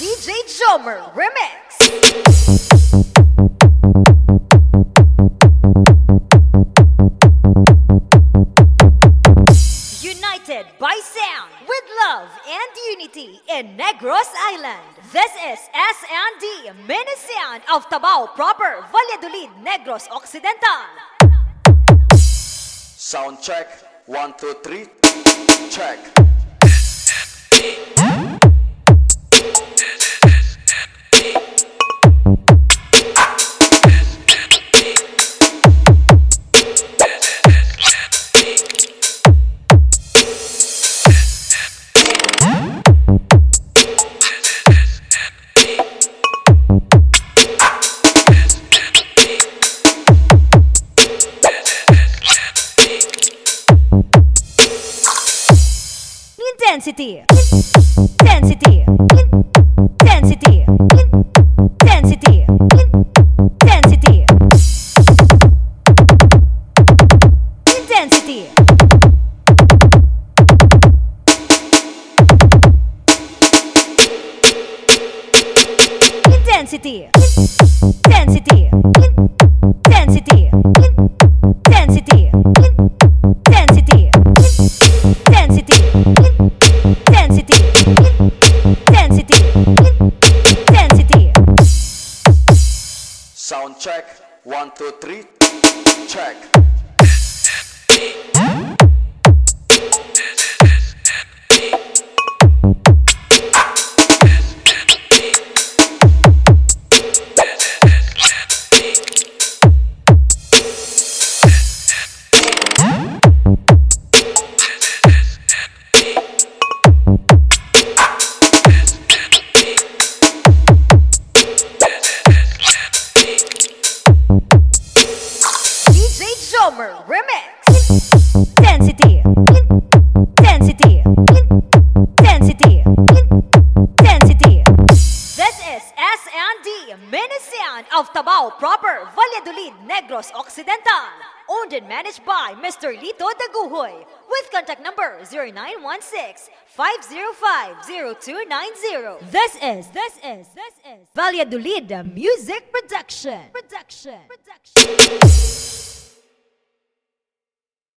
DJ Jomer Remix. United by sound with love and unity in Negros Island. This is SND, mini sound of Tabao proper, Valladolid Negros Occidental. Sound check, 1, 2, 3, check. Intensity, intensity, intensity, intensity, intensity, intensity. Intensity, intensity, intensity, intensity, intensity, intensity, intensity, intensity, intensity. Sound check, 1, 2, 3, check. DJ Jomer Remix. Intensity, intensity, intensity, intensity. This is SND, mini sound of Tabao proper, Valladolid Negros Occidental. Owned and managed by Mr. Lito Daguhoy. With contact number 0916-505-0290. This is Valladolid Music Production.